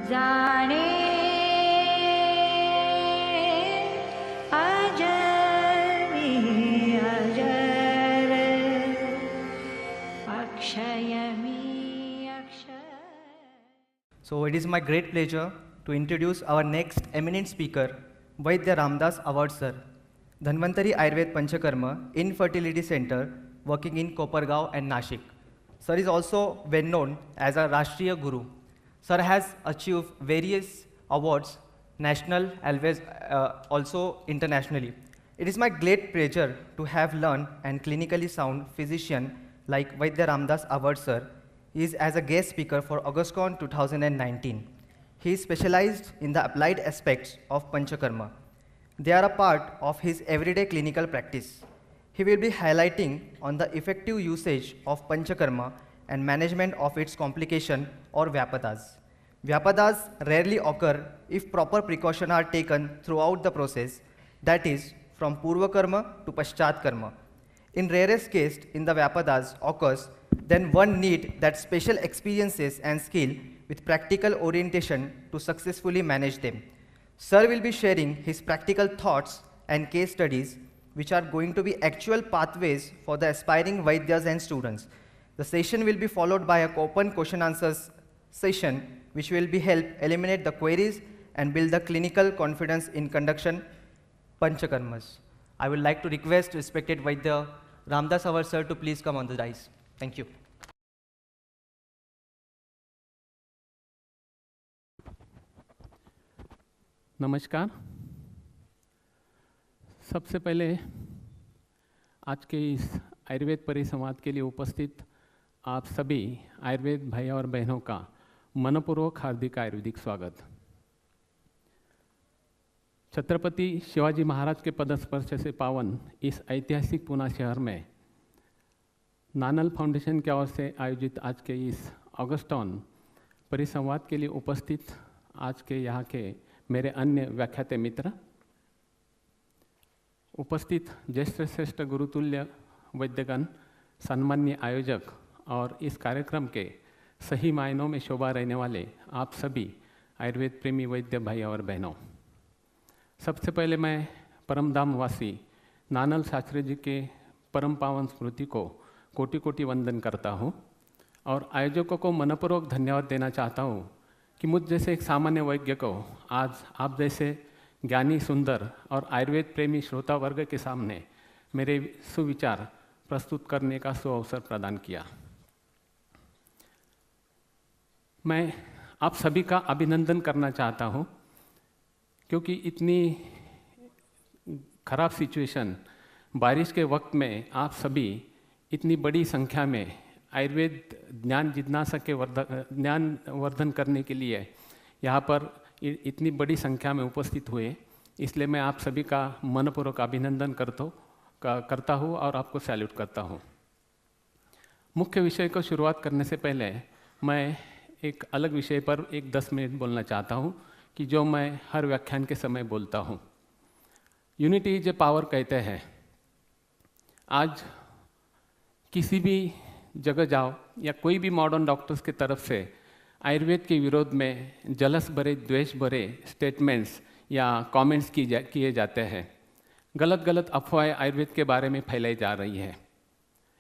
जाने अजरि अजर अक्षयमी Akshay. So it is my great pleasure to introduce our next eminent speaker, Vaidya Ramdas Award Sir, Dhanvantari Ayurved Panchakarma Infertility Center working in Kopargaon and Nashik. Sir is also well known as a Rashtriya Guru. Sir has achieved various awards, national, always, also internationally. It is my great pleasure to have learned and clinically sound physician like Vaidya Ramdas Award Sir. He is as a guest speaker for AugustCon 2019. He is specialized in the applied aspects of Panchakarma. They are a part of his everyday clinical practice. He will be highlighting on the effective usage of Panchakarma and management of its complication or Vyapadas. Vyapadas rarely occur if proper precautions are taken throughout the process, that is, from Purva Karma to Paschat Karma. In rarest case, in the Vyapadas occurs, then one need that special experiences and skill with practical orientation to successfully manage them. Sir will be sharing his practical thoughts and case studies which are going to be actual pathways for the aspiring Vaidyas and students. The session will be followed by an open question answers session which will be help eliminate the queries and build the clinical confidence in conduction Panchakarmas. I would like to request respected Vaidya Ramdas Award Sir to please come on the dais. Thank you. नमस्कार. सबसे पहले आज के इस आयुर्वेद परिसंवाद के लिए उपस्थित आप सभी आयुर्वेद भाई और बहनों का मनपूर्वक हार्दिक आयुर्वेदिक स्वागत. छत्रपति शिवाजी महाराज के पदस्पर्श से पावन इस ऐतिहासिक पूना शहर में नानल फाउंडेशन की ओर से आयोजित आज के इस ऑगस्टॉन परिसंवाद के लिए उपस्थित आज के यहाँ के मेरे अन्य व्याख्याते मित्र, उपस्थित ज्येष्ठ श्रेष्ठ गुरुतुल्य वैद्यगण, सम्मान्य आयोजक और इस कार्यक्रम के सही मायनों में शोभा रहने वाले आप सभी आयुर्वेद प्रेमी वैद्य भाई और बहनों, सबसे पहले मैं परमधामवासी नानल शास्त्री जी के परम पावन स्मृति को कोटि कोटि वंदन करता हूँ और आयोजकों को मनपूर्वक धन्यवाद देना चाहता हूँ कि मुझ जैसे एक सामान्य वैज्ञ को आज आप जैसे ज्ञानी, सुंदर और आयुर्वेद प्रेमी श्रोता वर्ग के सामने मेरे सुविचार प्रस्तुत करने का सुअवसर प्रदान किया. मैं आप सभी का अभिनंदन करना चाहता हूँ क्योंकि इतनी खराब सिचुएशन, बारिश के वक्त में आप सभी इतनी बड़ी संख्या में आयुर्वेद ज्ञान जिज्ञासा के ज्ञान वर्धन करने के लिए यहाँ पर इतनी बड़ी संख्या में उपस्थित हुए, इसलिए मैं आप सभी का मनपूर्वक अभिनंदन करता हूँ और आपको सैल्यूट करता हूँ. मुख्य विषय को शुरुआत करने से पहले मैं एक अलग विषय पर 10 मिनट बोलना चाहता हूँ कि जो मैं हर व्याख्यान के समय बोलता हूँ. यूनिटी इज ए पावर कहते हैं. आज किसी भी जगह जाओ या कोई भी मॉडर्न डॉक्टर्स की तरफ से आयुर्वेद के विरोध में जलस भरे, द्वेष भरे स्टेटमेंट्स या कमेंट्स किए जाते हैं. गलत गलत अफवाहें आयुर्वेद के बारे में फैलाई जा रही है.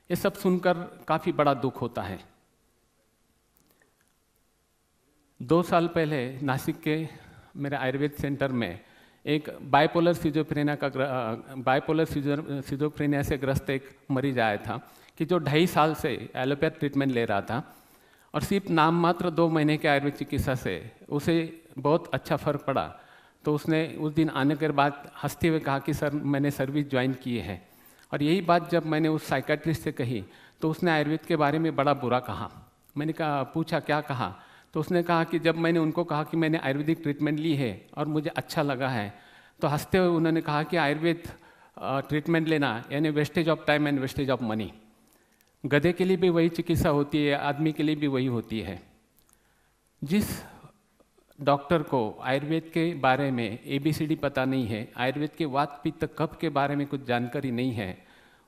ये सब सुनकर काफ़ी बड़ा दुख होता है. 2 साल पहले नासिक के मेरे आयुर्वेद सेंटर में एक बाइपोलर सिजोफ्रेनिया से ग्रस्त एक मरीज आया था कि जो 2.5 साल से एलोपैथ ट्रीटमेंट ले रहा था और सिर्फ नाम मात्र 2 महीने के आयुर्वेद चिकित्सा से उसे बहुत अच्छा फर्क पड़ा. तो उसने उस दिन आने के बाद हंसते हुए कहा कि सर मैंने सर्विस ज्वाइन की है. और यही बात जब मैंने उस साइकेट्रिस्ट से कही तो उसने आयुर्वेद के बारे में बड़ा बुरा कहा. मैंने पूछा क्या कहा, तो उसने कहा कि जब मैंने उनको कहा कि मैंने आयुर्वेदिक ट्रीटमेंट ली है और मुझे अच्छा लगा है, तो हंसते हुए उन्होंने कहा कि आयुर्वेद ट्रीटमेंट लेना यानी wastage of time and wastage of money. गधे के लिए भी वही चिकित्सा होती है, आदमी के लिए भी वही होती है. जिस डॉक्टर को आयुर्वेद के बारे में ABCD पता नहीं है, आयुर्वेद के वात पित्त कफ के बारे में कुछ जानकारी नहीं है,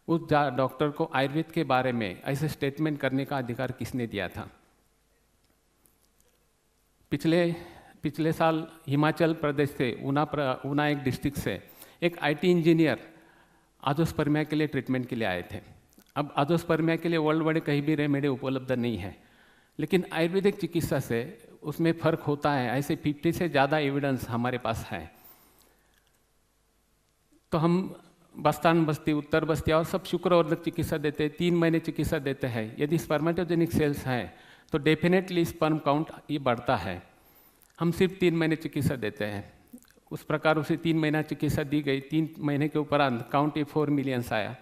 उस डॉक्टर को आयुर्वेद के बारे में ऐसे स्टेटमेंट करने का अधिकार किसने दिया था? पिछले पिछले साल हिमाचल प्रदेश से ऊना एक डिस्ट्रिक्ट से एक आईटी इंजीनियर आजोस्पर्मिया के लिए ट्रीटमेंट के लिए आए थे। अब आजोस्पर्मिया के लिए वर्ल्ड वाइड कहीं भी रेमेडी उपलब्ध नहीं है, लेकिन आयुर्वेदिक चिकित्सा से उसमें फ़र्क होता है। ऐसे 50 से ज़्यादा एविडेंस हमारे पास है। तो हम बस्तान बस्ती, उत्तर बस्ती और सब शुक्रवर्धक चिकित्सा देते हैं, 3 महीने चिकित्सा देते हैं। यदि स्पर्मेटोजेनिक सेल्स हैं तो डेफिनेटली स्पर्म काउंट ये बढ़ता है। हम सिर्फ 3 महीने चिकित्सा देते हैं। उस प्रकार उसे 3 महीना चिकित्सा दी गई। 3 महीने के उपरांत काउंट ये 4 मिलियंस आया।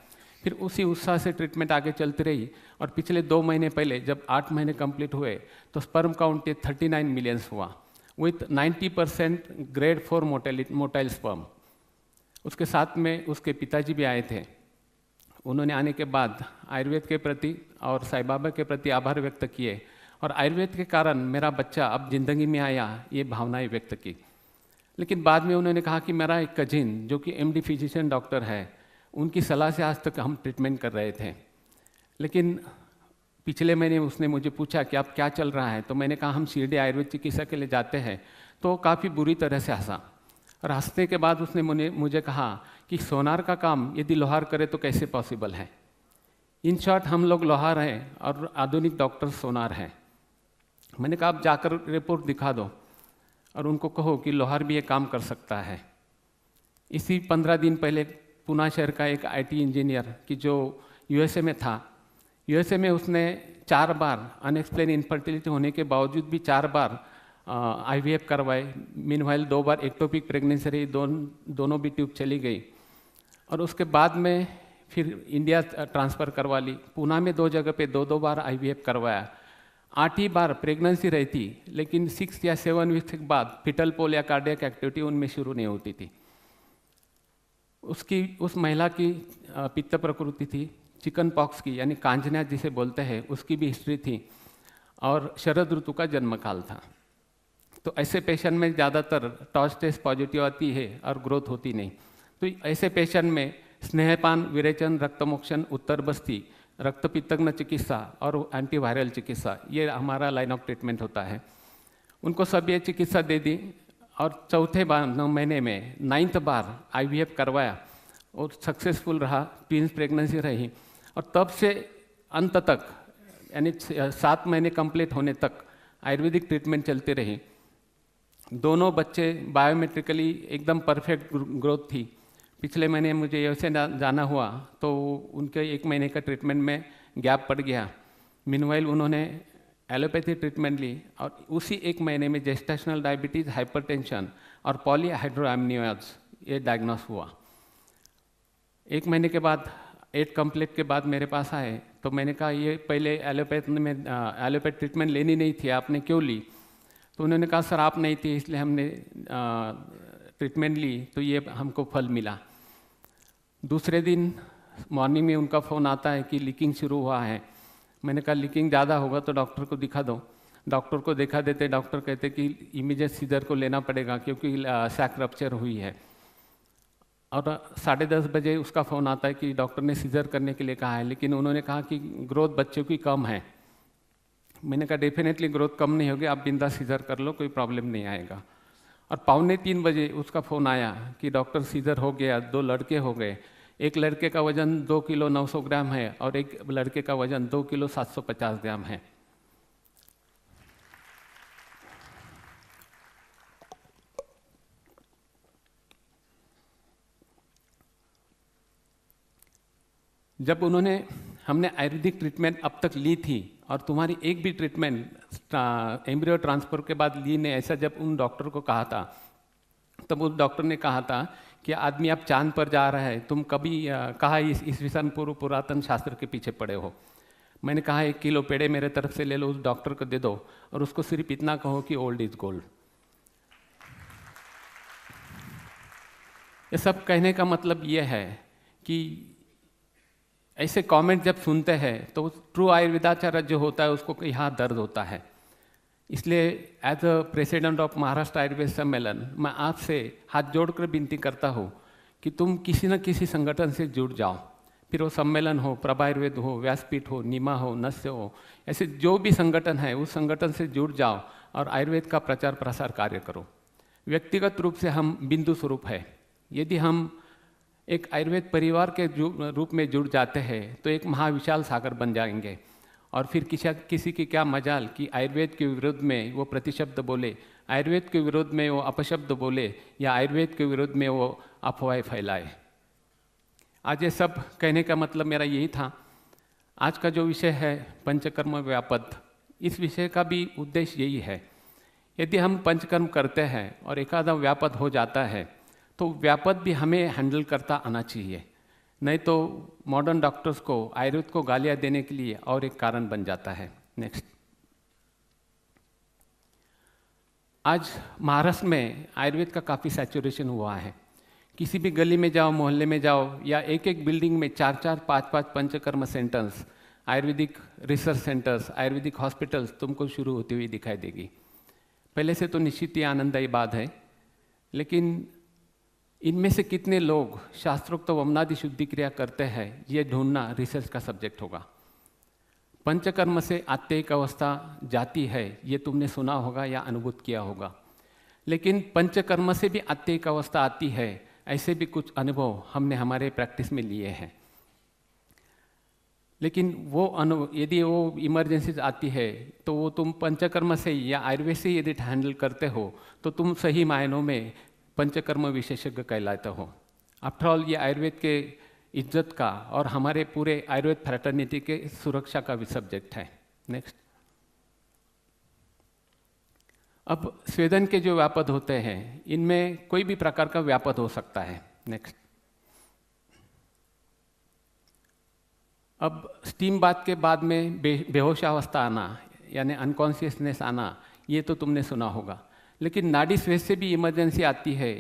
फिर उसी उत्साह से ट्रीटमेंट आगे चलती रही और पिछले 2 महीने पहले जब 8 महीने कंप्लीट हुए तो स्पर्म काउंट ये 39 मिलियंस हुआ विथ 90% ग्रेड 4 मोटाइल स्पर्म। उसके साथ में उसके पिताजी भी आए थे। उन्होंने आने के बाद आयुर्वेद के प्रति और साईं बाबा के प्रति आभार व्यक्त किए और आयुर्वेद के कारण मेरा बच्चा अब जिंदगी में आया, ये भावनाएं व्यक्त की। लेकिन बाद में उन्होंने कहा कि मेरा एक कजिन जो कि एमडी फिजिशियन डॉक्टर है, उनकी सलाह से आज तक हम ट्रीटमेंट कर रहे थे। लेकिन पिछले महीने उसने मुझे पूछा कि अब क्या चल रहा है, तो मैंने कहा हम शिरडी आयुर्वेद चिकित्सा के लिए जाते हैं। तो काफ़ी बुरी तरह से हंसा और हंसने के बाद उसने मुझे कहा कि सोनार का काम यदि लोहार करे तो कैसे पॉसिबल है। इन शॉर्ट हम लोग लोहार हैं और आधुनिक डॉक्टर सोनार हैं। मैंने कहा आप जाकर रिपोर्ट दिखा दो और उनको कहो कि लोहार भी ये काम कर सकता है। इसी 15 दिन पहले पुणे शहर का एक आईटी इंजीनियर कि जो यूएसए में था, यूएसए में उसने 4 बार अनएक्सप्लेन इनफर्टिलिटी होने के बावजूद भी 4 बार आईवीएफ करवाए। मीनवाइल 2 बार एक्टोपिक प्रेगनेंसी रही, दोनों भी ट्यूब चली गई और उसके बाद में फिर इंडिया ट्रांसफ़र करवा ली। पुणे में 2 जगह पे 2 बार आईवीएफ करवाया। 8 ही बार प्रेगनेंसी रही थी, लेकिन 6 या 7 वीक्स के बाद फिटल पोल या कार्डियक एक्टिविटी उनमें शुरू नहीं होती थी। उस महिला की पित्त प्रकृति थी, चिकन पॉक्स की यानी कांजनिया जिसे बोलते हैं, उसकी भी हिस्ट्री थी और शरद ऋतु का जन्मकाल था। तो ऐसे पेशेंट में ज़्यादातर टॉर्च टेस्ट पॉजिटिव आती है और ग्रोथ होती नहीं। तो ऐसे पेशेंट में स्नेहपान, विरेचन, रक्तमोक्षण, उत्तर बस्ती, रक्तपित्तग्न चिकित्सा और एंटीवायरल चिकित्सा, ये हमारा लाइन ऑफ ट्रीटमेंट होता है। उनको सब ये चिकित्सा दे दी और चौथे बार 9 महीने में 9th बार आईवीएफ करवाया और सक्सेसफुल रहा। ट्विंस प्रेगनेंसी रही और तब से अंत तक यानी 7 महीने कंप्लीट होने तक आयुर्वेदिक ट्रीटमेंट चलती रही। दोनों बच्चे बायोमेट्रिकली एकदम परफेक्ट ग्रोथ थी। पिछले महीने मुझे यूएसए जाना हुआ तो उनके 1 महीने का ट्रीटमेंट में गैप पड़ गया। मीनवाइल उन्होंने एलोपैथी ट्रीटमेंट ली और उसी 1 महीने में जेस्टेशनल डायबिटीज़, हाइपरटेंशन और पॉलीहाइड्रोएमनियोज ये डायग्नोस हुआ। 1 महीने के बाद 8 कंप्लीट के बाद मेरे पास आए तो मैंने कहा ये पहले एलोपैथ ट्रीटमेंट लेनी नहीं थी, आपने क्यों ली? तो उन्होंने कहा सर आप नहीं थी इसलिए हमने ट्रीटमेंट ली तो ये हमको फल मिला। दूसरे दिन मॉर्निंग में उनका फ़ोन आता है कि लीकिंग शुरू हुआ है। मैंने कहा लीकिंग ज़्यादा होगा तो डॉक्टर को दिखा दो। डॉक्टर को दिखा देते, डॉक्टर कहते कि इमीडिएट सीजर को लेना पड़ेगा क्योंकि सैक रप्चर हुई है। और 10:30 बजे उसका फ़ोन आता है कि डॉक्टर ने सीजर करने के लिए कहा है, लेकिन उन्होंने कहा कि ग्रोथ बच्चों की कम है। मैंने कहा डेफिनेटली ग्रोथ कम नहीं होगी, आप बिंदास सीजर कर लो, कोई प्रॉब्लम नहीं आएगा। और 2:45 बजे उसका फ़ोन आया कि डॉक्टर सीजर हो गया, 2 लड़के हो गए। एक लड़के का वज़न 2 किलो 900 ग्राम है और एक लड़के का वज़न 2 किलो 750 ग्राम है। जब हमने आयुर्वेदिक ट्रीटमेंट अब तक ली थी और तुम्हारी एक भी ट्रीटमेंट एम्ब्रियो ट्रांसफ़र के बाद ली ने, ऐसा जब उन डॉक्टर को कहा था तब उस डॉक्टर ने कहा था कि आदमी आप चांद पर जा रहा है, तुम कभी कहा इस विषय पूर्व पुरातन शास्त्र के पीछे पड़े हो। मैंने कहा 1 किलो पेड़े मेरे तरफ से ले लो, उस डॉक्टर को दे दो और उसको सिर्फ इतना कहो कि ओल्ड इज गोल्ड। ये सब कहने का मतलब ये है कि ऐसे कमेंट जब सुनते हैं तो ट्रू आयुर्वेदाचार्य जो होता है उसको यहाँ दर्द होता है। इसलिए as a president of Maharashtra Ayurveda Sammelan मैं आपसे हाथ जोड़कर विनती करता हूँ कि तुम किसी न किसी संगठन से जुड़ जाओ। फिर वो सम्मेलन हो, प्रभा आयुर्वेद हो, व्यासपीठ हो, नीमा हो, नस्य हो, ऐसे जो भी संगठन है उस संगठन से जुड़ जाओ और आयुर्वेद का प्रचार प्रसार कार्य करो। व्यक्तिगत रूप से हम बिंदु स्वरूप है, यदि हम एक आयुर्वेद परिवार के रूप में जुड़ जाते हैं तो एक महाविशाल सागर बन जाएंगे। और फिर किसी की क्या मजाल कि आयुर्वेद के विरोध में वो प्रतिशब्द बोले, आयुर्वेद के विरोध में वो अपशब्द बोले, या आयुर्वेद के विरोध में वो अफवाहें फैलाए। आज ये सब कहने का मतलब मेरा यही था। आज का जो विषय है पंचकर्म व्यापद, इस विषय का भी उद्देश्य यही है। यदि हम पंचकर्म करते हैं और एकाधा व्यापद हो जाता है तो व्यापद भी हमें हैंडल करता आना चाहिए, नहीं तो मॉडर्न डॉक्टर्स को आयुर्वेद को गालियाँ देने के लिए और एक कारण बन जाता है। नेक्स्ट, आज महाराष्ट्र में आयुर्वेद का काफ़ी सैचुरेशन हुआ है। किसी भी गली में जाओ, मोहल्ले में जाओ, या एक एक बिल्डिंग में 4-4, 5-5 panchakarma centres, Ayurvedic research centres, Ayurvedic hospitals तुमको शुरू होती हुई दिखाई देगी। पहले से तो निश्चित ही आनंददायी बात है, लेकिन इनमें से कितने लोग शास्त्रोक्त वमनादि शुद्धि क्रिया करते हैं, ये ढूंढना रिसर्च का सब्जेक्ट होगा। पंचकर्म से आत्तिक अवस्था जाती है, ये तुमने सुना होगा या अनुभूत किया होगा, लेकिन पंचकर्म से भी आत्तिक अवस्था आती है, ऐसे भी कुछ अनुभव हमने हमारे प्रैक्टिस में लिए हैं। लेकिन वो यदि वो इमरजेंसी आती है तो वो तुम पंचकर्म से या आयुर्वेद से यदि हैंडल करते हो तो तुम सही मायनों में पंचकर्म विशेषज्ञ कहलाते हो। आफ्टर ऑल ये आयुर्वेद के इज्जत का और हमारे पूरे आयुर्वेद फ्रेटर्निटी के सुरक्षा का भी सब्जेक्ट है। नेक्स्ट, अब स्वेदन के जो व्यापद होते हैं इनमें कोई भी प्रकार का व्यापद हो सकता है। नेक्स्ट, अब स्टीम बाथ के बाद में बेहोशावस्था आना यानी अनकॉन्शियसनेस आना, ये तो तुमने सुना होगा, लेकिन नाड़ी स्वेद से भी इमरजेंसी आती है,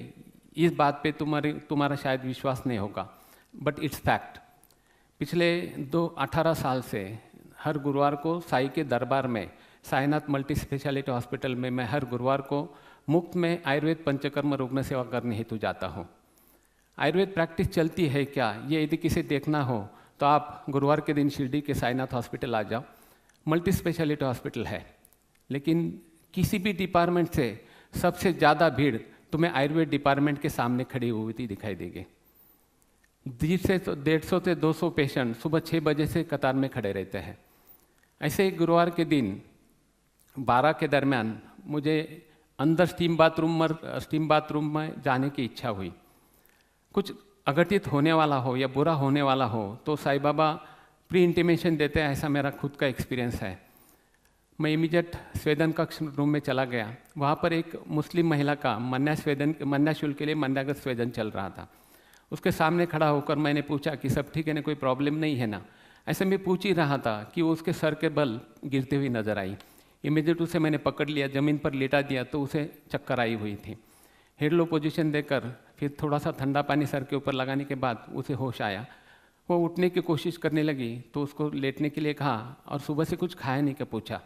इस बात पे तुम्हारा शायद विश्वास नहीं होगा, बट इट्स फैक्ट। पिछले 18 साल से हर गुरुवार को साई के दरबार में, साईनाथ मल्टी स्पेशलिटी हॉस्पिटल में मैं हर गुरुवार को मुफ्त में आयुर्वेद पंचकर्म रुग्ण सेवा करने हेतु जाता हूँ। आयुर्वेद प्रैक्टिस चलती है क्या, ये यदि किसी देखना हो तो आप गुरुवार के दिन शिरडी के साईनाथ हॉस्पिटल आ जाओ। मल्टी स्पेशलिटी हॉस्पिटल है, लेकिन किसी भी डिपार्टमेंट से सबसे ज़्यादा भीड़ तुम्हें आयुर्वेद डिपार्टमेंट के सामने खड़ी हुई दिखाई देगी। 150 से 200 पेशेंट सुबह 6 बजे से कतार में खड़े रहते हैं। ऐसे ही गुरुवार के दिन 12 के दरमियान मुझे अंदर स्टीम बाथरूम में जाने की इच्छा हुई। कुछ अघटित होने वाला हो या बुरा होने वाला हो तो साईं बाबा प्री इंटीमेशन देते हैं, ऐसा मेरा खुद का एक्सपीरियंस है। मैं इमीडिएट स्वेदन कक्ष रूम में चला गया। वहाँ पर एक मुस्लिम महिला का मन्या शुल्क के लिए मन्यागत स्वेदन चल रहा था। उसके सामने खड़ा होकर मैंने पूछा कि सब ठीक है ना, कोई प्रॉब्लम नहीं है ना। ऐसे मैं पूछ ही रहा था कि वो उसके सर के बल गिरते हुई नजर आई। इमीडिएट उसे मैंने पकड़ लिया, ज़मीन पर लेटा दिया तो उसे चक्कर आई हुई थी। हेड लो पोजीशन देकर फिर थोड़ा सा ठंडा पानी सर के ऊपर लगाने के बाद उसे होश आया। वो उठने की कोशिश करने लगी तो उसको लेटने के लिए कहा और सुबह से कुछ खाया नहीं, क्या पूछा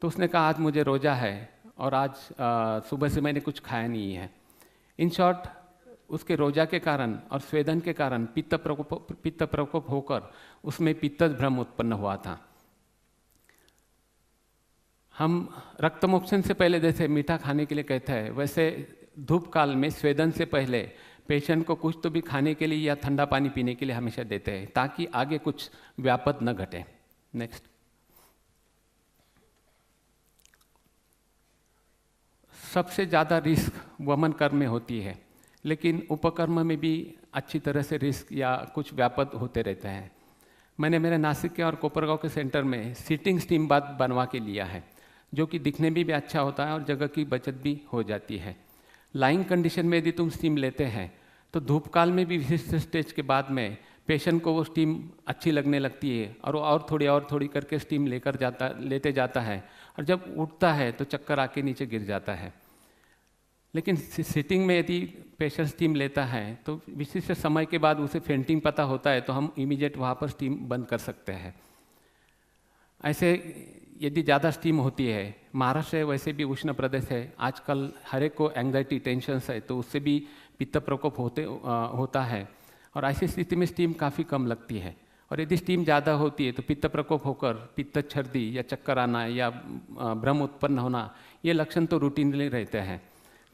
तो उसने कहा आज मुझे रोज़ा है और आज सुबह से मैंने कुछ खाया नहीं है। इन शॉर्ट, उसके रोजा के कारण और स्वेदन के कारण पित्त प्रकोप होकर उसमें पित्तज भ्रम उत्पन्न हुआ था। हम रक्तमोक्षण से पहले जैसे मीठा खाने के लिए कहते हैं, वैसे धूप काल में स्वेदन से पहले पेशेंट को कुछ तो भी खाने के लिए या ठंडा पानी पीने के लिए हमेशा देते हैं ताकि आगे कुछ व्यापद न घटे। नेक्स्ट, सबसे ज़्यादा रिस्क वमन कर्म में होती है, लेकिन उपकर्म में भी अच्छी तरह से रिस्क या कुछ व्यापद होते रहते हैं। मैंने मेरे नासिक के और कोपरगांव के सेंटर में सीटिंग स्टीम बाथ बनवा के लिया है, जो कि दिखने में भी अच्छा होता है और जगह की बचत भी हो जाती है। लाइंग कंडीशन में यदि तुम स्टीम लेते हैं तो धूप काल में भी विशिष्ट स्टेज के बाद में पेशेंट को वो स्टीम अच्छी लगने लगती है और वो और थोड़ी करके स्टीम लेते जाता है और जब उठता है तो चक्कर आके नीचे गिर जाता है। लेकिन सिटिंग में यदि पेशेंट स्टीम लेता है तो विशिष्ट समय के बाद उसे फेंटिंग पता होता है तो हम इमीडिएट वहाँ पर स्टीम बंद कर सकते हैं। ऐसे यदि ज़्यादा स्टीम होती है, महाराष्ट्र है वैसे भी उष्ण प्रदेश है, आजकल हर एक को एंग्जाइटी टेंशन है तो उससे भी पित्त प्रकोप होता है और ऐसी स्थिति में स्टीम काफ़ी कम लगती है। और यदि स्टीम ज़्यादा होती है तो पित्त प्रकोप होकर पित्त छर्दी या चक्कर आना या भ्रम उत्पन्न होना, ये लक्षण तो रूटीनली रहते हैं।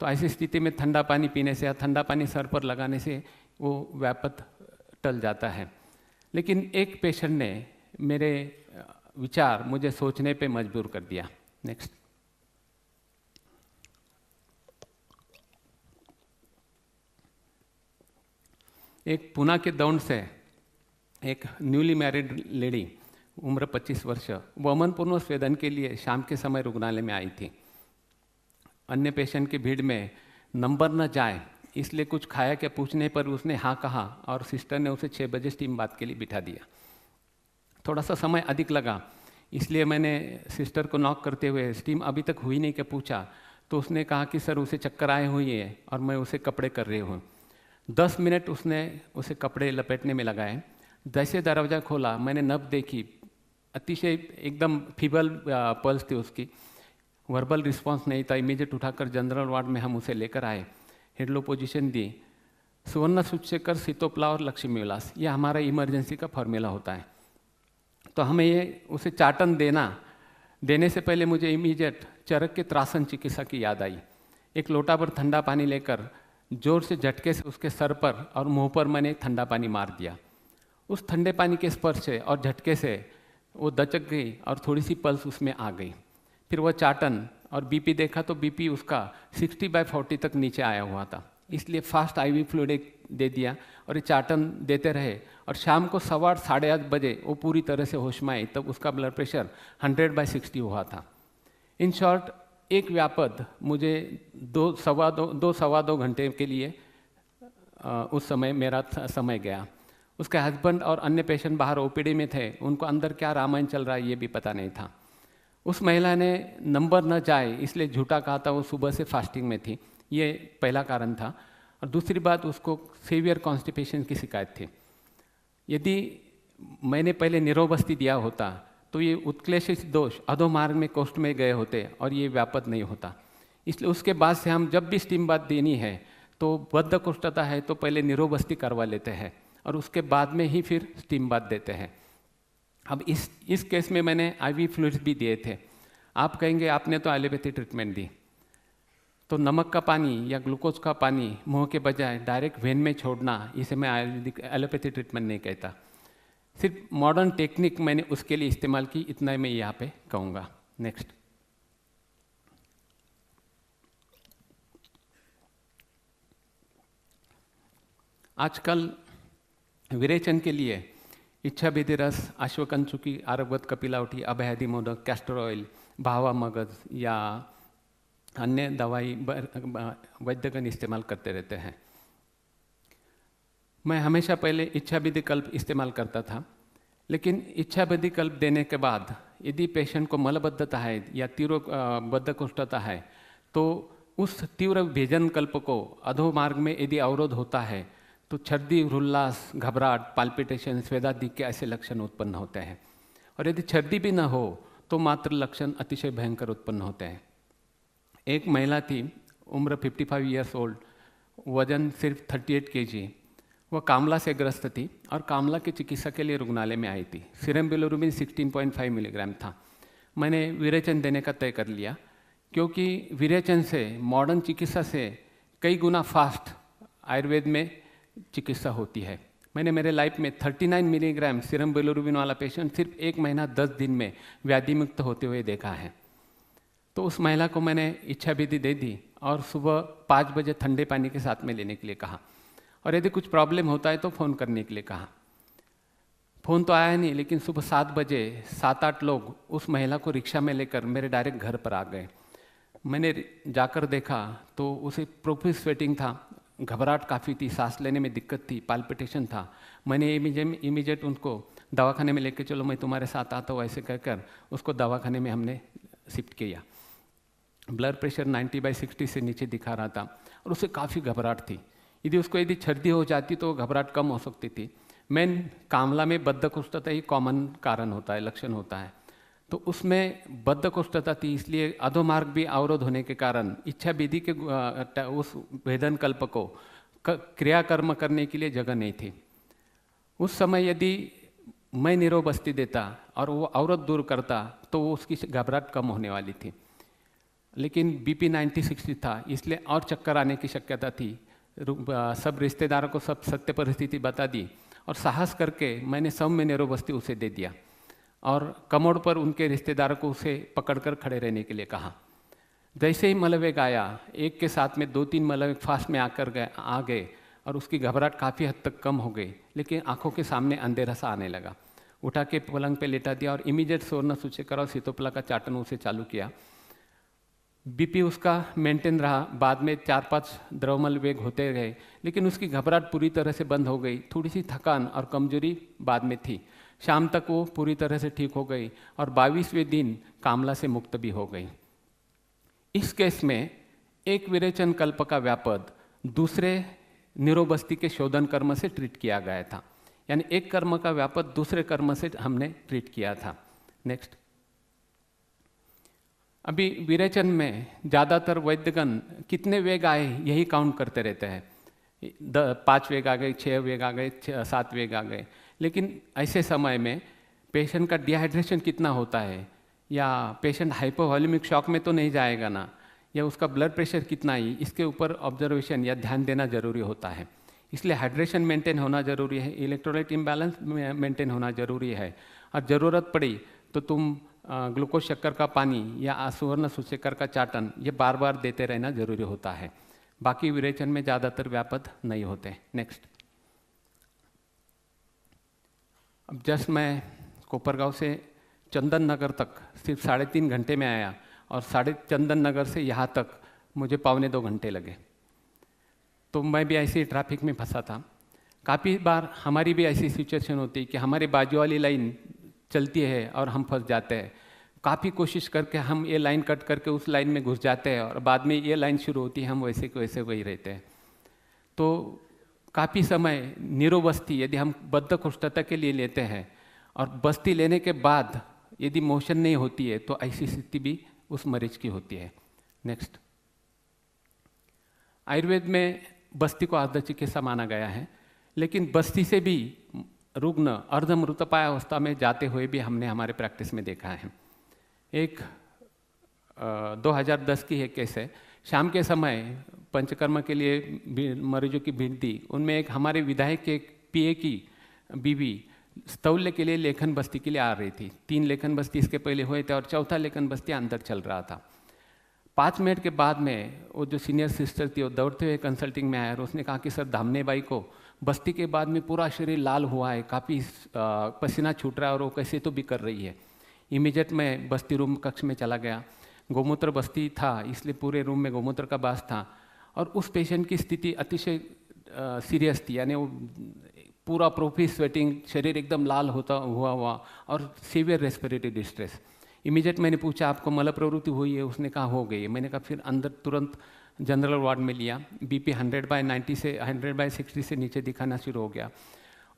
तो ऐसी स्थिति में ठंडा पानी पीने से या ठंडा पानी सर पर लगाने से वो व्यापत टल जाता है। लेकिन एक पेशेंट ने मेरे विचार मुझे सोचने पे मजबूर कर दिया। नेक्स्ट। एक पुणे के दौंड से एक न्यूली मैरिड लेडी, उम्र 25 वर्ष, वो अमनपूर्ण स्वेदन के लिए शाम के समय रुग्णालय में आई थी। अन्य पेशेंट की भीड़ में नंबर न जाए इसलिए कुछ खाया क्या पूछने पर उसने हाँ कहा और सिस्टर ने उसे 6 बजे स्टीम बात के लिए बिठा दिया। थोड़ा सा समय अधिक लगा, इसलिए मैंने सिस्टर को नॉक करते हुए स्टीम अभी तक हुई नहीं क्या पूछा, तो उसने कहा कि सर उसे चक्कर आए हुए हैं और मैं उसे कपड़े कर रही हूँ। 10 मिनट उसने उसे कपड़े लपेटने में लगाए। जैसे दरवाज़ा खोला मैंने नब्ज देखी, अतिशय एकदम फीबल पल्स थी उसकी, वर्बल रिस्पॉन्स नहीं था। इमीडिएट उठाकर जनरल वार्ड में हम उसे लेकर आए, हेडलो पोजीशन दी। सुवर्ण सूचकर सीतोपला और लक्ष्मी विलास, ये हमारा इमरजेंसी का फॉर्मूला होता है। तो हमें ये उसे चाटन देने से पहले मुझे इमीडिएट चरक के त्रासन चिकित्सा की याद आई। एक लोटा भर ठंडा पानी लेकर जोर से झटके से उसके सर पर और मुंह पर मैंने ठंडा पानी मार दिया। उस ठंडे पानी के स्पर्श से और झटके से वो दचक गई और थोड़ी सी पल्स उसमें आ गई। फिर वह चाटन और बीपी देखा तो बीपी उसका 60/40 तक नीचे आया हुआ था, इसलिए फास्ट IV फ्लूइड दे दिया और ये चाटन देते रहे। और शाम को 8:15 साढ़े 8 बजे वो पूरी तरह से होश में आई, तब उसका ब्लड प्रेशर 100/60 हुआ था। इन शॉर्ट एक व्यापद मुझे 2-2.25 घंटे के लिए उस समय मेरा समय गया। उसके हस्बैंड और अन्य पेशेंट बाहर OPD में थे, उनको अंदर क्या रामायण चल रहा है ये भी पता नहीं था। उस महिला ने नंबर न जाए इसलिए झूठा कहा था, वो सुबह से फास्टिंग में थी, ये पहला कारण था। और दूसरी बात, उसको सीवियर कॉन्स्टिपेशन की शिकायत थी। यदि मैंने पहले निरोबस्ती दिया होता तो ये उत्क्लेशित दोष अधोमार्ग में कोष्ठ में गए होते और ये व्यापक नहीं होता। इसलिए उसके बाद से हम जब भी स्टीम बात देनी है तो बद्धकोष्ठता है तो पहले निरोबस्ती करवा लेते हैं और उसके बाद में ही फिर स्टीम बात देते हैं। अब इस केस में मैंने IV फ्लूइड्स भी दिए थे। आप कहेंगे आपने तो एलोपैथी ट्रीटमेंट दी, तो नमक का पानी या ग्लूकोज का पानी मुंह के बजाय डायरेक्ट वेन में छोड़ना, इसे मैं एलोपैथी ट्रीटमेंट नहीं कहता। सिर्फ मॉडर्न टेक्निक मैंने उसके लिए इस्तेमाल की, इतना ही मैं यहाँ पे कहूँगा। नेक्स्ट। आजकल विरेचन के लिए इच्छाभेदी रस, अश्वकंचुकी, आरगवत कपिलावटी, अभयादि मोदक, कैस्टर ऑयल, भावा मगज या अन्य दवाई वैद्यगण इस्तेमाल करते रहते हैं। मैं हमेशा पहले इच्छाभेदी कल्प इस्तेमाल करता था, लेकिन इच्छाभेदी कल्प देने के बाद यदि पेशेंट को मलबद्धता है या तीव्र बद्धकोष्ठता है तो उस तीव्र भेजन कल्प को अधोमार्ग में यदि अवरोध होता है तो छर्दी, उल्लास, घबराहट, पाल्पिटेशन, स्वेदादि के ऐसे लक्षण उत्पन्न होते हैं। और यदि छर्दी भी न हो तो मात्र लक्षण अतिशय भयंकर उत्पन्न होते हैं। एक महिला थी, उम्र 55 ईयर्स ओल्ड, वजन सिर्फ 38 kg। वह कामला से ग्रस्त थी और कामला की चिकित्सा के लिए रुग्णालय में आई थी। सीरम बिलिरुबिन 16.5 मिलीग्राम था। मैंने विरेचन देने का तय कर लिया, क्योंकि विरेचन से मॉडर्न चिकित्सा से कई गुना फास्ट आयुर्वेद में चिकित्सा होती है। मैंने मेरे लाइफ में 39 मिलीग्राम सीरम बिलिरुबिन वाला पेशेंट सिर्फ 1 महीना 10 दिन में व्याधि मुक्त होते हुए देखा है। तो उस महिला को मैंने इच्छाभेदी दे दी और सुबह 5 बजे ठंडे पानी के साथ में लेने के लिए कहा, और यदि कुछ प्रॉब्लम होता है तो फ़ोन करने के लिए कहा। फ़ोन तो आया नहीं, लेकिन सुबह 7 बजे 7-8 लोग उस महिला को रिक्शा में लेकर मेरे डायरेक्ट घर पर आ गए। मैंने जाकर देखा तो उसे प्रोफिस स्वेटिंग था, घबराहट काफ़ी थी, सांस लेने में दिक्कत थी, पाल्पिटेशन था। मैंने इमीडिएट उनको दवाखाने में लेके चलो, मैं तुम्हारे साथ आता हूँ, ऐसे कहकर उसको दवाखाने में हमने शिफ्ट किया। ब्लड प्रेशर 90/60 से नीचे दिखा रहा था और उसे काफ़ी घबराहट थी। यदि छर्दी हो जाती तो घबराहट कम हो सकती थी। मेन कामला में बद्धकोष्ठता ही कॉमन कारण होता है, लक्षण होता है। तो उसमें बद्धकोष्ठता थी, इसलिए अधोमार्ग भी अवरोध होने के कारण इच्छाभेदी के उस वेदन कल्प को क्रियाकर्म करने के लिए जगह नहीं थी। उस समय यदि मैं नीरो बस्ती देता और वो औरत दूर करता तो वो उसकी घबराहट कम होने वाली थी। लेकिन बीपी 90-60 था, इसलिए और चक्कर आने की शक्यता थी। सब रिश्तेदारों को सब सत्य परिस्थिति बता दी और साहस करके मैंने सब में नीरो बस्ती उसे दे दिया और कमोड पर उनके रिश्तेदारों को उसे पकड़कर खड़े रहने के लिए कहा। जैसे ही मलवेग आया, एक के साथ में 2-3 मलवेग फास्ट में आ गए और उसकी घबराहट काफ़ी हद तक कम हो गई, लेकिन आंखों के सामने अंधेरा सा आने लगा। उठा के पलंग पे लेटा दिया और इमीडिएट सोरना सूचेकर और सीतोपला का चाटन उसे चालू किया। बीपी उसका मेंटेन रहा, बाद में 4-5 द्रवमल वेग होते गए, लेकिन उसकी घबराहट पूरी तरह से बंद हो गई। थोड़ी सी थकान और कमजोरी बाद में थी। शाम तक वो पूरी तरह से ठीक हो गई और 22वें दिन कामला से मुक्त भी हो गई। इस केस में एक विरेचन कल्प का व्यापद दूसरे नीरोबस्ती के शोधन कर्म से ट्रीट किया गया था, यानी एक कर्म का व्यापद दूसरे कर्म से हमने ट्रीट किया था। नेक्स्ट। अभी विरेचन में ज़्यादातर वैद्यगण कितने वेग आए यही काउंट करते रहते हैं। 5 वेग आ गए, 6 वेग आ गए, 7 वेग आ गए, लेकिन ऐसे समय में पेशेंट का डिहाइड्रेशन कितना होता है, या पेशेंट हाइपोवॉल्यूमिक शॉक में तो नहीं जाएगा ना, या उसका ब्लड प्रेशर कितना ही, इसके ऊपर ऑब्जर्वेशन या ध्यान देना जरूरी होता है। इसलिए हाइड्रेशन मेंटेन होना जरूरी है, इलेक्ट्रोलाइट इम्बैलेंस मेंटेन होना जरूरी है, और ज़रूरत पड़ी तो तुम ग्लूकोज शक्कर का पानी या सुवर्ण सूचेकर का चाटन ये बार बार देते रहना जरूरी होता है। बाकी विरेचन में ज़्यादातर व्यापद नहीं होते। नेक्स्ट। अब जस्ट मैं कोपरगांव से चंदन नगर तक सिर्फ 3.5 घंटे में आया और चंदन नगर से यहाँ तक मुझे 1.25 घंटे लगे। तो मैं भी ऐसी ट्रैफिक में फंसा था। काफ़ी बार हमारी भी ऐसी सिचुएशन होती है कि हमारे बाजू वाली लाइन चलती है और हम फंस जाते हैं। काफ़ी कोशिश करके हम ये लाइन कट करके उस लाइन में घुस जाते हैं और बाद में ये लाइन शुरू होती है, हम वैसे के वैसे वही रहते हैं। तो काफ़ी समय नीरो बस्ती यदि हम बद्ध कुष्ठता के लिए लेते हैं और बस्ती लेने के बाद यदि मोशन नहीं होती है तो ऐसी स्थिति भी उस मरीज की होती है। नेक्स्ट। आयुर्वेद में बस्ती को आर्ध चिकित्सा माना गया है, लेकिन बस्ती से भी रुग्ण अर्धमृतपाय अवस्था में जाते हुए भी हमने हमारे प्रैक्टिस में देखा है। एक 2010 की एक केस है। शाम के समय पंचकर्म के लिए मरीजों की भीड़ थी। उनमें एक हमारे विधायक के पीए की बीवी स्थौल्य के लिए लेखन बस्ती के लिए आ रही थी। 3 लेखन बस्ती इसके पहले हुए थे और चौथा लेखन बस्ती अंदर चल रहा था। 5 मिनट के बाद में वो जो सीनियर सिस्टर थी वो दौड़ते हुए कंसल्टिंग में आया और उसने कहा कि सर धामने बाई को बस्ती के बाद में पूरा शरीर लाल हुआ है, काफ़ी पसीना छूट रहा है और वो कैसे तो भी कर रही है। इमीडिएट मैं बस्ती रूम कक्ष में चला गया। गोमूत्र बस्ती था इसलिए पूरे रूम में गोमूत्र का बास था और उस पेशेंट की स्थिति अतिशय सीरियस थी, यानी वो पूरा प्रोफी स्वेटिंग, शरीर एकदम लाल होता हुआ और सीवियर रेस्पिरेटरी डिस्ट्रेस। इमीडिएट मैंने पूछा आपको मल प्रवृत्ति हुई है? उसने कहा हो गई है। मैंने कहा फिर अंदर तुरंत जनरल वार्ड में लिया। बीपी 100/90 से 100/60 से नीचे दिखाना शुरू हो गया।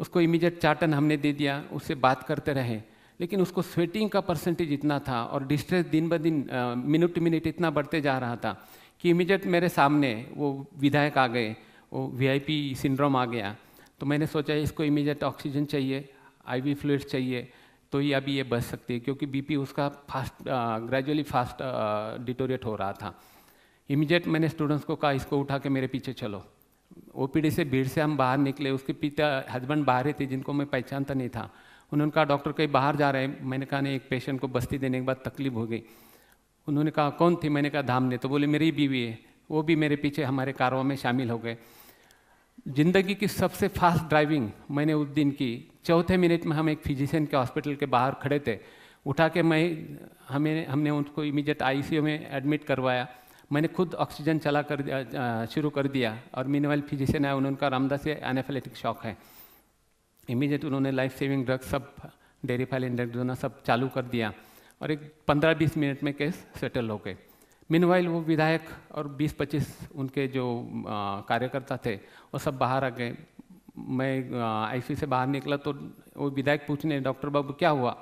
उसको इमीडिएट चाटन हमने दे दिया, उससे बात करते रहे, लेकिन उसको स्वेटिंग का परसेंटेज इतना था और डिस्ट्रेस दिन ब दिन मिनट टू मिनट इतना बढ़ते जा रहा था कि इमीडिएट मेरे सामने वो विधायक आ गए, वो वीआईपी सिंड्रोम आ गया। तो मैंने सोचा इसको इमीडिएट ऑक्सीजन चाहिए, आईवी फ्लूइड्स चाहिए, तो ये अभी ये बच सकती है, क्योंकि बीपी उसका ग्रेजुअली फास्ट डिटोरिएट हो रहा था। इमीडिएट मैंने स्टूडेंट्स को कहा इसको उठा के मेरे पीछे चलो। ओपीडी से भीड़ से हम बाहर निकले। उसके पिता हस्बैंड बाहर ही थे जिनको मैं पहचानता नहीं था। उन्होंने कहा डॉक्टर कहीं बाहर जा रहे हैं। मैंने कहा नहीं, एक पेशेंट को बस्ती देने के बाद तकलीफ हो गई। उन्होंने कहा कौन थी? मैंने कहा धामने। तो बोले मेरी बीवी है। वो भी मेरे पीछे हमारे कारवां में शामिल हो गए। जिंदगी की सबसे फास्ट ड्राइविंग मैंने उस दिन की। चौथे मिनट में हम एक फिजिशियन के हॉस्पिटल के बाहर खड़े थे। उठा के हमने उनको इमीडिएट आईसीयू में एडमिट करवाया। मैंने खुद ऑक्सीजन चला कर शुरू कर दिया और मीनवाइल फिजिशियन आया। उन्होंने कहा रामदास से एनाफिलेटिक शॉक है। इमीडिएट उन्होंने लाइफ सेविंग ड्रग्स सब डेरिफाइल इंडेक्सोना सब चालू कर दिया और एक 15-20 मिनट में केस सेटल हो गए। मीनवाइल वो विधायक और 20-25 उनके जो कार्यकर्ता थे वो सब बाहर आ गए। मैं आईसीयू से बाहर निकला तो वो विधायक पूछने डॉक्टर बाबू क्या हुआ?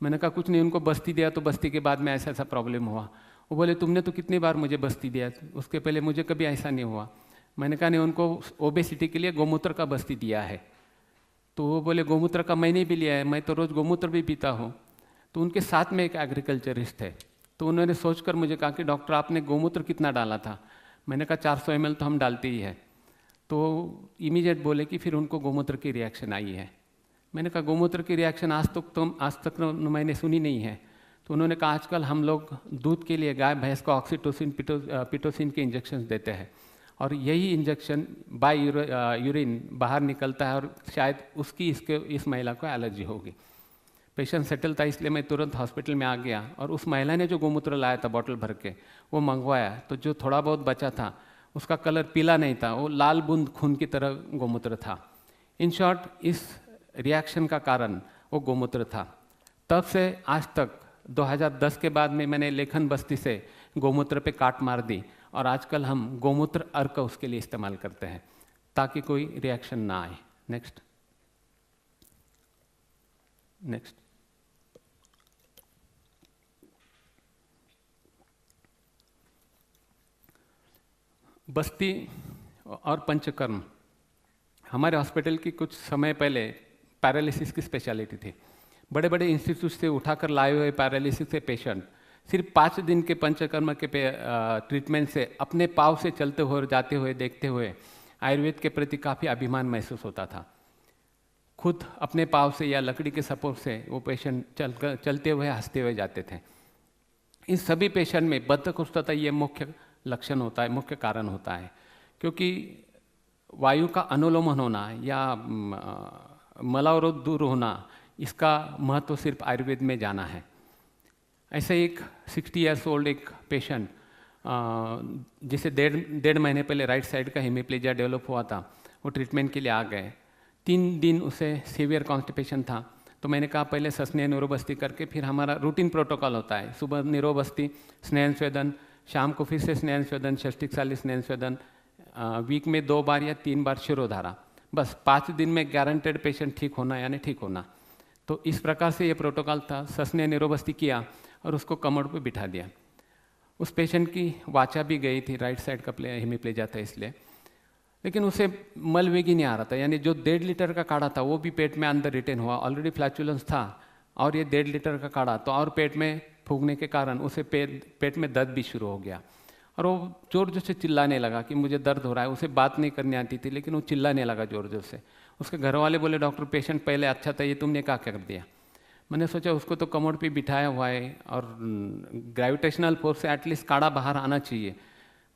मैंने कहा कुछ नहीं, उनको बस्ती दिया तो बस्ती के बाद में ऐसा ऐसा प्रॉब्लम हुआ। वो बोले तुमने तो कितनी बार मुझे बस्ती दिया, उसके पहले मुझे कभी ऐसा नहीं हुआ। मैंने कहा नहीं, उनको ओबेसिटी के लिए गोमूत्र का बस्ती दिया है। तो वो बोले गोमूत्र का मैंने भी लिया है, मैं तो रोज़ गोमूत्र भी पीता हूँ। तो उनके साथ में एक एग्रीकल्चरिस्ट है, तो उन्होंने सोचकर मुझे कहा कि डॉक्टर आपने गोमूत्र कितना डाला था? मैंने कहा 400 ml तो हम डालते ही है। तो इमीडिएट बोले कि फिर उनको गोमूत्र की रिएक्शन आई है। मैंने कहा गोमूत्र की रिएक्शन आज तक तो मैंने सुनी नहीं है। तो उन्होंने कहा आजकल हम लोग दूध के लिए गाय भैंस को ऑक्सीटोसिन पिटोसिन के इंजेक्शन देते हैं, और यही इंजेक्शन बाय यूरिन बाहर निकलता है और शायद उसकी इस महिला को एलर्जी होगी। पेशेंट सेटल था, इसलिए मैं तुरंत हॉस्पिटल में आ गया, और उस महिला ने जो गोमूत्र लाया था बॉटल भर के वो मंगवाया। तो जो थोड़ा बहुत बचा था उसका कलर पीला नहीं था, वो लाल बूंद खून की तरह गोमूत्र था। इन शॉर्ट, इस रिएक्शन का कारण वो गोमूत्र था। तब से आज तक 2010 के बाद में मैंने लेखन बस्ती से गोमूत्र पे काट मार दी, और आजकल हम गोमूत्र अर्क उसके लिए इस्तेमाल करते हैं ताकि कोई रिएक्शन ना आए। नेक्स्ट। बस्ती और पंचकर्म। हमारे हॉस्पिटल की कुछ समय पहले पैरालिसिस की स्पेशलिटी थी। बड़े बड़े इंस्टीट्यूट से उठाकर लाए हुए पैरालिसिस से पेशेंट सिर्फ 5 दिन के पंचकर्म के ट्रीटमेंट से अपने पाँव से चलते हुए, जाते हुए, देखते हुए आयुर्वेद के प्रति काफ़ी अभिमान महसूस होता था। खुद अपने पाँव से या लकड़ी के सपोर्ट से वो पेशेंट चलते हुए, हंसते हुए जाते थे। इन सभी पेशेंट में बद्धकोष्ठता ये मुख्य लक्षण होता है, मुख्य कारण होता है, क्योंकि वायु का अनुलोमन होना या मलावरोध दूर होना, इसका महत्व सिर्फ आयुर्वेद में जाना है। ऐसे एक 60 ईयर्स ओल्ड एक पेशेंट जिसे डेढ़ महीने पहले राइट साइड का हेमिप्लेजिया डेवलप हुआ था, वो ट्रीटमेंट के लिए आ गए। 3 दिन उसे सीवियर कॉन्स्टिपेशन था। तो मैंने कहा पहले सस्नेह निरोबस्ती करके, फिर हमारा रूटीन प्रोटोकॉल होता है, सुबह निरोबस्ती, स्नेहन स्वेदन, शाम को फिर से स्नेहन स्वेदन, षष्टिकशाली स्नेहन स्वेदन, वीक में 2 बार या 3 बार शिरोधारा। बस 5 दिन में गारंटेड पेशेंट ठीक होना यानी ठीक होना। तो इस प्रकार से ये प्रोटोकॉल था। सस्नेह निरोबस्ती किया और उसको कमर पे बिठा दिया। उस पेशेंट की वाचा भी गई थी, राइट साइड का हेमिप्लेजिया था इसलिए, लेकिन उसे मल वेग ही नहीं आ रहा था, यानी जो 1.5 लीटर का काढ़ा था वो भी पेट में अंदर रिटेन हुआ। ऑलरेडी फ्लैचुलेंस था और ये 1.5 लीटर का काढ़ा, तो और पेट में फूंकने के कारण उसे पेट में दर्द भी शुरू हो गया, और वो जोर जोर से चिल्लाने लगा कि मुझे दर्द हो रहा है। उसे बात नहीं करनी आती थी, लेकिन वो चिल्लाने लगा जोर जोर से। उसके घर वाले बोले डॉक्टर पेशेंट पहले अच्छा था, ये तुमने क्या कर दिया? मैंने सोचा उसको तो कमर पे बिठाया हुआ है और ग्रेविटेशनल फोर्स से एटलीस्ट काढ़ा बाहर आना चाहिए,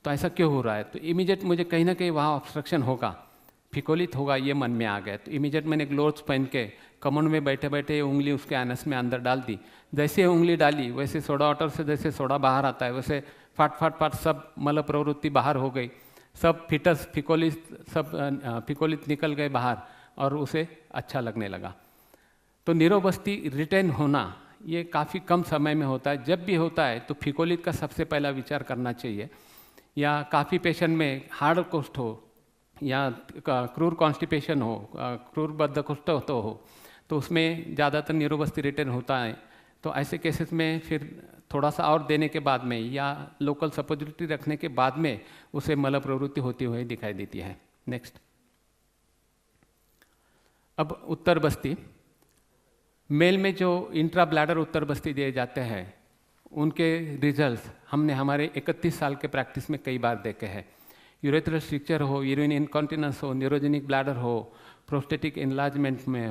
तो ऐसा क्यों हो रहा है? तो इमीडिएट मुझे कहीं ना कहीं वहाँ ऑब्स्ट्रक्शन होगा, फिकोलित होगा, ये मन में आ गया। तो इमीडिएट मैंने ग्लोव्स पहन के कमर में बैठे बैठे उंगली उसके एनस में अंदर डाल दी। जैसे उंगली डाली वैसे सोडा वाटर से जैसे सोडा बाहर आता है वैसे फाट फाट फाट सब मल प्रवृत्ति बाहर हो गई, सब फिटस फिकोलित निकल गए बाहर और उसे अच्छा लगने लगा। तो निरोबस्ती रिटेन होना ये काफ़ी कम समय में होता है। जब भी होता है तो फिकोलित का सबसे पहला विचार करना चाहिए। या काफ़ी पेशेंट में हार्ड कोष्ठ हो या क्रूर कॉन्स्टिपेशन हो, क्रूर बद्धकोष्ठ हो, तो उसमें ज़्यादातर निरोबस्ती रिटेन होता है। तो ऐसे केसेस में फिर थोड़ा सा और देने के बाद में या लोकल सपोजिटरी रखने के बाद में उसे मल प्रवृत्ति होती हुई दिखाई देती है। नेक्स्ट। अब उत्तर बस्ती। मेल में जो इंट्रा ब्लैडर उत्तर बस्ती दिए जाते हैं उनके रिजल्ट्स हमने हमारे 31 साल के प्रैक्टिस में कई बार देखे हैं। यूरेथ्रल स्ट्रक्चर हो, यूरिन इनकॉन्टिनेंस हो, न्यूरोजेनिक ब्लैडर हो, प्रोस्टेटिक एनलार्जमेंट में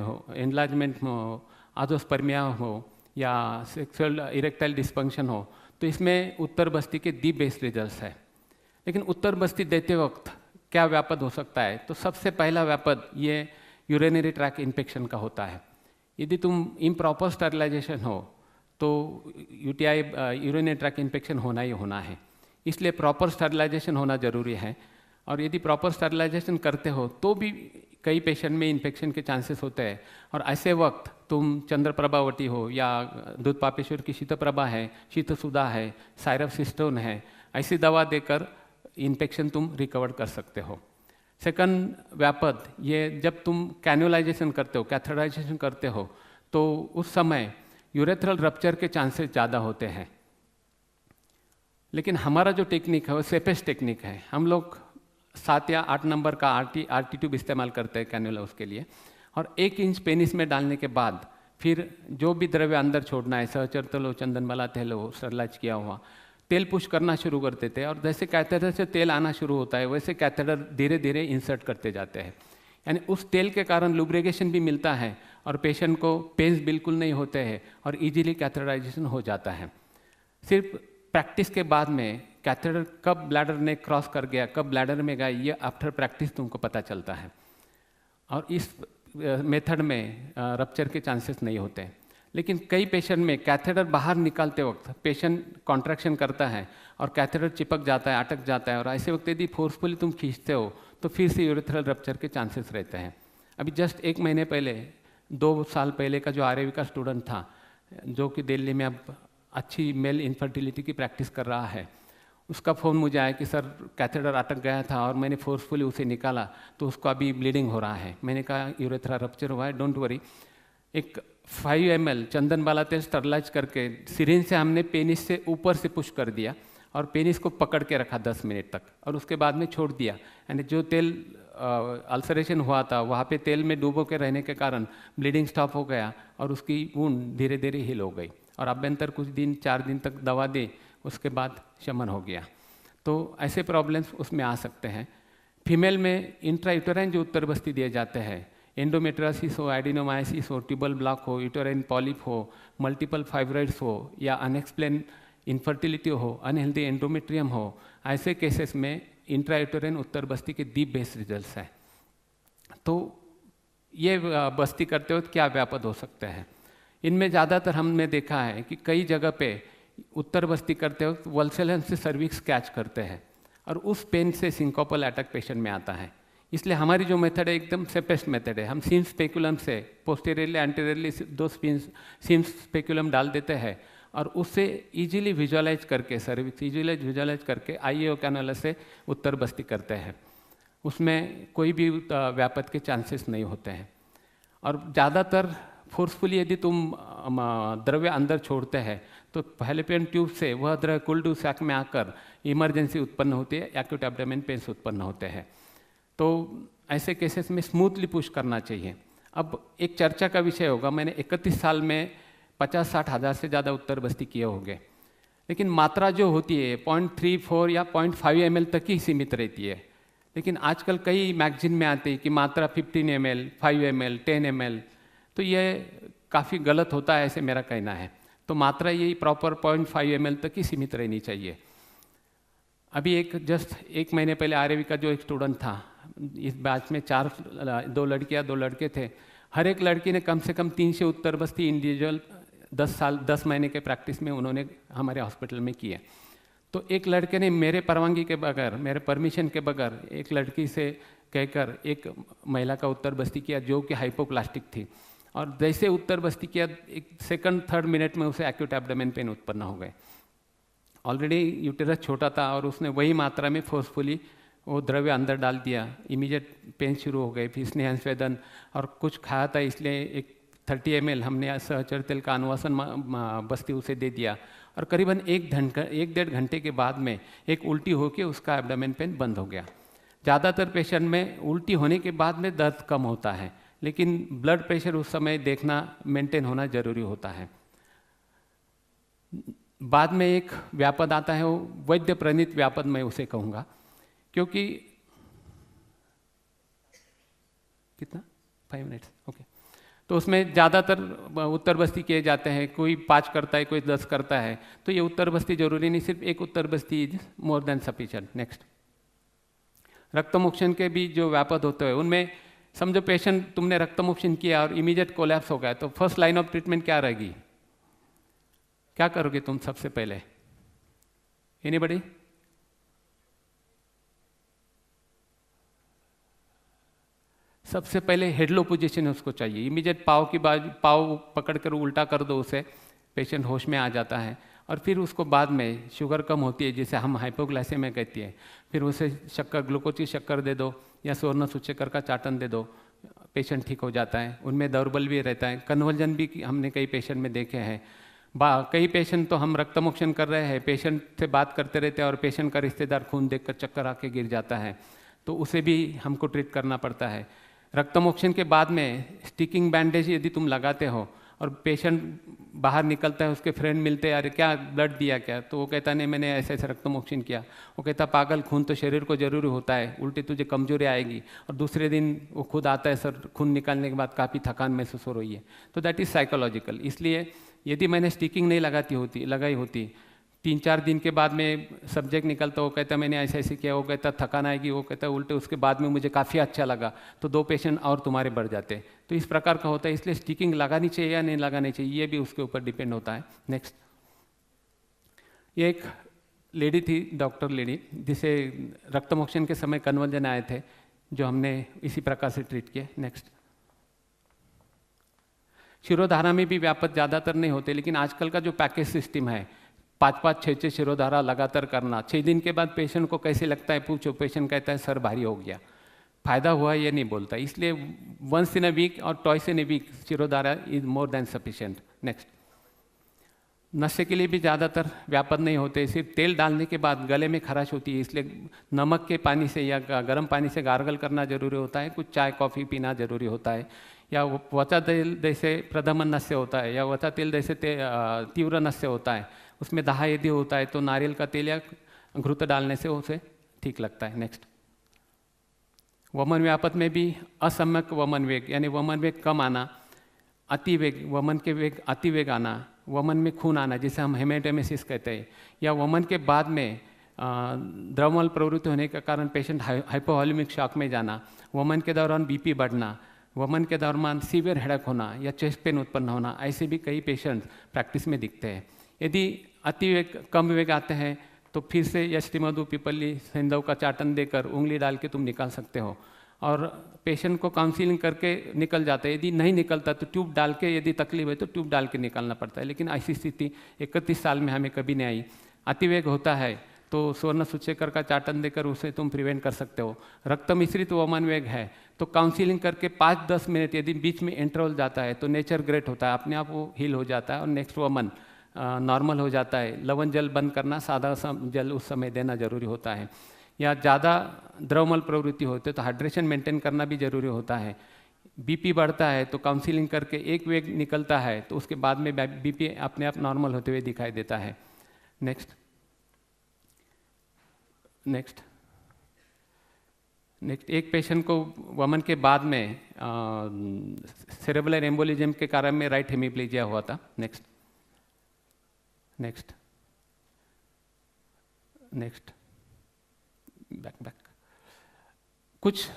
हो, आजोस्पर्मिया हो या सेक्सुअल इरेक्टाइल डिस्फंक्शन हो, तो इसमें उत्तर बस्ती के दी बेस्ट रिजल्ट्स है। लेकिन उत्तर बस्ती देते वक्त क्या व्यापद हो सकता है? तो सबसे पहला व्यापद ये यूरिनरी ट्रैक इन्फेक्शन का होता है। यदि तुम इम्प्रॉपर स्टरलाइजेशन हो तो यूटीआई यूरिनरी ट्रैक इन्फेक्शन होना ही होना है, इसलिए प्रॉपर स्टरलाइजेशन होना ज़रूरी है। और यदि प्रॉपर स्टरलाइजेशन करते हो तो भी कई पेशेंट में इन्फेक्शन के चांसेस होते हैं। और ऐसे वक्त तुम चंद्रप्रभावती हो या दूध पापेश्वर की शीतप्रभा है, शीतसुधा है, साइरफसिस्टोन है, ऐसी दवा देकर इन्फेक्शन तुम रिकवर कर सकते हो। सेकंड व्यापद ये जब तुम कैन्युलाइजेशन करते हो, कैथेटराइजेशन करते हो, तो उस समय यूरेथ्रल रप्चर के चांसेस ज़्यादा होते हैं। लेकिन हमारा जो टेक्निक है वो सेफेस्ट टेक्निक है। हम लोग 7 या 8 नंबर का आरटी ट्यूब इस्तेमाल करते हैं कैन्युला उसके लिए, और 1 इंच पेनिस में डालने के बाद फिर जो भी द्रव्य अंदर छोड़ना है, सहचर तेल हो, चंदन वाला तेल हो, स्टरलाइज किया हुआ, तेल पुश करना शुरू करते थे। और जैसे कैथेटर से तेल आना शुरू होता है वैसे कैथेटर धीरे धीरे इंसर्ट करते जाते हैं। यानी उस तेल के कारण लुब्रिकेशन भी मिलता है और पेशेंट को पेन्स बिल्कुल नहीं होते हैं और इजीली कैथेटराइजेशन हो जाता है। सिर्फ प्रैक्टिस के बाद में कैथेटर कब ब्लैडर ने क्रॉस कर गया, कब ब्लैडर में गया, ये आफ्टर प्रैक्टिस तुमको पता चलता है। और इस मेथड में रप्चर के चांसेस नहीं होते। लेकिन कई पेशेंट में कैथेटर बाहर निकालते वक्त पेशेंट कॉन्ट्रैक्शन करता है और कैथेटर चिपक जाता है, अटक जाता है, और ऐसे वक्त यदि फोर्सफुली तुम खींचते हो तो फिर से यूरेथ्रल रप्चर के चांसेस रहते हैं। अभी जस्ट 1 महीने पहले, 2 साल पहले का जो आरएवी का स्टूडेंट था, जो कि दिल्ली में अब अच्छी मेल इनफर्टिलिटी की प्रैक्टिस कर रहा है, उसका फ़ोन मुझे आया कि सर कैथेटर अटक गया था और मैंने फोर्सफुली उसे निकाला तो उसको अभी ब्लीडिंग हो रहा है। मैंने कहा यूरेथ्रा रप्चर हुआ है, डोंट वरी। एक 5 ml चंदन वाला तेल स्टरलाइज करके सिरिंज से हमने पेनिस से ऊपर से पुश कर दिया और पेनिस को पकड़ के रखा 10 मिनट तक और उसके बाद में छोड़ दिया। यानी जो तेल अल्सरेशन हुआ था वहाँ पे तेल में डूबो के रहने के कारण ब्लीडिंग स्टॉप हो गया और उसकी वुंड धीरे धीरे हील हो गई और अभ्यंतर कुछ दिन 4 दिन तक दवा दी, उसके बाद शमन हो गया। तो ऐसे प्रॉब्लम्स उसमें आ सकते हैं। फीमेल में इंट्रायूटेराइन जो उत्तर बस्ती दिए जाते हैं, एंडोमेट्रियोसिस हो, एडिनोमायोसिस हो, ट्यूबल ब्लॉक हो, यूटेराइन पॉलिप हो, मल्टीपल फाइब्रॉइड्स हो या अनएक्सप्लेन इनफर्टिलिटी हो, अनहेल्दी एंडोमेट्रियम हो, ऐसे केसेस में इंट्रायूटेराइन उत्तर बस्ती के दी बेस्ट रिजल्ट्स हैं। तो ये बस्ती करते वक्त क्या व्यापद हो सकते हैं? इनमें ज़्यादातर हमने देखा है कि कई जगह पे उत्तर बस्ती करते वक्त वल्सेलन से सर्विक्स कैच करते हैं और उस पेन से सिंकोपल अटैक पेशेंट में आता है। इसलिए हमारी जो मेथड है एकदम सेफेस्ट मेथड है। हम सीम स्पेकुलम से पोस्टीरियरली एंटीरियरली 2 सीम स्पेकुलम डाल देते हैं और उससे इजीली विजुअलाइज करके, सर्विक्स इजीली विजुअलाइज करके आईएओ कैनुला से उत्तर बस्ती करते हैं। उसमें कोई भी व्यापत के चांसेस नहीं होते हैं। और ज़्यादातर फोर्सफुली यदि तुम द्रव्य अंदर छोड़ते हैं तो फैलोपियन ट्यूब से वह द्रव्य कुल्डू सैक में आकर इमरजेंसी उत्पन्न होती है, एक्यूट एब्डोमेन पेन्स उत्पन्न होते हैं। तो ऐसे केसेस में स्मूथली पुश करना चाहिए। अब एक चर्चा का विषय होगा, मैंने 31 साल में 50-60 हज़ार से ज़्यादा उत्तर बस्ती किए होंगे, लेकिन मात्रा जो होती है 0.34 या 0.5 ml तक ही सीमित रहती है। लेकिन आजकल कई मैगजीन में आते हैं कि मात्रा 15 ml, 5 ml, 10 ml, तो ये काफ़ी गलत होता है, ऐसे मेरा कहना है। तो मात्रा यही प्रॉपर 0.5 ml तक ही सीमित रहनी चाहिए। अभी जस्ट 1 महीने पहले आरएवी का जो एक स्टूडेंट था, इस बैच में 2 लड़कियां 2 लड़के थे, हर एक लड़की ने कम से कम 300 उत्तर बस्ती इंडिविजुअल 10 महीने के प्रैक्टिस में उन्होंने हमारे हॉस्पिटल में किए। तो एक लड़के ने मेरे परवानगी के बगैर, मेरे परमिशन के बगैर एक लड़की से कहकर एक महिला का उत्तर बस्ती किया जो कि हाइपोप्लास्टिक थी, और जैसे उत्तर बस्ती किया 2-3 मिनट में उसे एक्यूट एब्डोमेन पेन उत्पन्न हो गए। ऑलरेडी यूटेरस छोटा था और उसने वही मात्रा में फोर्सफुली वो द्रव्य अंदर डाल दिया, इमीडिएट पेन शुरू हो गए, फिर स्नेह स्वेदन, और कुछ खाया था इसलिए एक 30 ml हमने सहचर तेल का अनुवासन बस्ती उसे दे दिया, और करीबन 1-1.5 घंटे के बाद में एक उल्टी होकर उसका एब्डोमेन पेन बंद हो गया। ज़्यादातर पेशेंट में उल्टी होने के बाद में दर्द कम होता है, लेकिन ब्लड प्रेशर उस समय देखना, मेंटेन होना जरूरी होता है। बाद में एक व्यापद आता है, वो वैद्य प्रणीत व्यापद मैं उसे कहूँगा, क्योंकि कितना 5 मिनट्स ओके। तो उसमें ज़्यादातर उत्तर बस्ती किए जाते हैं, कोई 5 करता है, कोई 10 करता है, तो ये उत्तर बस्ती जरूरी नहीं, सिर्फ एक उत्तर बस्ती is more than sufficient. Next, रक्तमोक्षण के भी जो व्यापद होते हैं उनमें समझो पेशेंट तुमने रक्तमोक्षण किया और इमीडिएट कोलैप्स हो गया, तो फर्स्ट लाइन ऑफ ट्रीटमेंट क्या रहेगी? क्या करोगे तुम सबसे पहले? एनीबॉडी? सबसे पहले हेडलो पोजीशन उसको चाहिए, इमीडिएट पाव की बाजू, पाव पकड़कर उल्टा कर दो उसे, पेशेंट होश में आ जाता है। और फिर उसको बाद में शुगर कम होती है जिसे हम हाइपोग्लाइसेमिया कहती है, फिर उसे शक्कर, ग्लूकोज की शक्कर दे दो या स्वर्ण सूचकर का चाटन दे दो, पेशेंट ठीक हो जाता है। उनमें दौर्बल भी रहता है, कन्वर्जन भी हमने कई पेशेंट में देखे हैं। कई पेशेंट तो हम रक्तमोक्षण कर रहे हैं, पेशेंट से बात करते रहते हैं और पेशेंट का रिश्तेदार खून देखकर चक्कर आके गिर जाता है, तो उसे भी हमको ट्रीट करना पड़ता है। रक्तमोक्षण के बाद में स्टिकिंग बैंडेज यदि तुम लगाते हो और पेशेंट बाहर निकलता है, उसके फ्रेंड मिलते हैं, अरे क्या ब्लड दिया क्या, तो वो कहता नहीं मैंने ऐसे ऐसे रक्तमोक्षण किया। वो कहता पागल, खून तो शरीर को जरूरी होता है, उल्टी तुझे कमजोरी आएगी। और दूसरे दिन वो खुद आता है, सर खून निकालने के बाद काफ़ी थकान महसूस हो रही है। तो दैट इज़ साइकोलॉजिकल। इसलिए यदि मैंने स्टिकिंग नहीं लगाई होती 3-4 दिन के बाद में सब्जेक्ट निकलता, वो कहता मैंने ऐसे ऐसे किया, वो कहता थकान आएगी, वो कहता उल्टे उसके बाद में मुझे काफ़ी अच्छा लगा, तो 2 पेशेंट और तुम्हारे बढ़ जाते। तो इस प्रकार का होता है। इसलिए स्टिकिंग लगानी चाहिए या नहीं लगानी चाहिए, ये भी उसके ऊपर डिपेंड होता है। नेक्स्ट, ये एक लेडी थी, डॉक्टर लेडी, जिसे रक्तमोक्षण के समय कन्वर्जन आए थे, जो हमने इसी प्रकार से ट्रीट किए। नेक्स्ट, शिरोधारा में भी व्यापक ज़्यादातर नहीं होते, लेकिन आजकल का जो पैकेज सिस्टम है, 5-5, 6-6 शिरोधारा लगातार करना, 6 दिन के बाद पेशेंट को कैसे लगता है पूछो, पेशेंट कहता है सर भारी हो गया, फायदा हुआ ये नहीं बोलता। इसलिए वंस इन अ वीक और twice in a week shirodhara is more than sufficient. Next, नशे के लिए भी ज़्यादातर व्यापक नहीं होते, सिर्फ तेल डालने के बाद गले में खराश होती है, इसलिए नमक के पानी से या गर्म पानी से गार्गल करना जरूरी होता है, कुछ चाय कॉफ़ी पीना जरूरी होता है, या वचा तेल जैसे प्रदमन नस्य होता है, या वचा तेल जैसे तीव्र नस्य होता है, उसमें दाह यदि होता है तो नारियल का तेल या घृत डालने से उसे ठीक लगता है। नेक्स्ट, वमन व्यापक में भी असम्यक वमन वेग, यानी वमन वेग कम आना, अतिवेग, वमन के वेग अतिवेग आना, वमन में खून आना जिसे हम हेमेटेमेसिस कहते हैं, या वमन के बाद में द्रवमल प्रवृत्ति होने के कारण पेशेंट हाइपोवॉल्यूमिक शॉक में जाना, वमन के दौरान बीपी बढ़ना, वमन के दौरान सीवियर हेडेक होना या चेस्ट पेन उत्पन्न होना, ऐसे भी कई पेशेंट प्रैक्टिस में दिखते हैं। यदि अतिवेग कम वेग आते हैं तो फिर से यष्टि मधु पिपली सेंधव का चाटन देकर उंगली डाल के तुम निकाल सकते हो, और पेशेंट को काउंसिलिंग करके निकल जाता है। यदि नहीं निकलता तो ट्यूब डाल के, यदि तकलीफ है तो ट्यूब डाल के निकालना पड़ता है, लेकिन ऐसी स्थिति 31 साल में हमें कभी नहीं आई। अतिवेग होता है तो स्वर्ण सूचेकर का चाटन देकर उसे तुम प्रिवेंट कर सकते हो। रक्त मिश्रित वमन वेग है तो काउंसिलिंग करके 5-10 मिनट यदि बीच में इंटरवल जाता है तो नेचर ग्रेट होता है, अपने आप वो हील हो जाता है और नेक्स्ट वमन नॉर्मल हो जाता है। लवण जल बंद करना, सादा जल उस समय देना जरूरी होता है, या ज़्यादा द्रवमल प्रवृत्ति होते तो हाइड्रेशन मेंटेन करना भी जरूरी होता है। बीपी बढ़ता है तो काउंसिलिंग करके एक वेग निकलता है तो उसके बाद में बीपी अपने आप नॉर्मल होते हुए दिखाई देता है। नेक्स्ट, एक पेशेंट को वमन के बाद में सेरेब्रल एम्बोलिज्म के कारण में राइट हेमिप्लीजिया हुआ था। Next, back. कुछ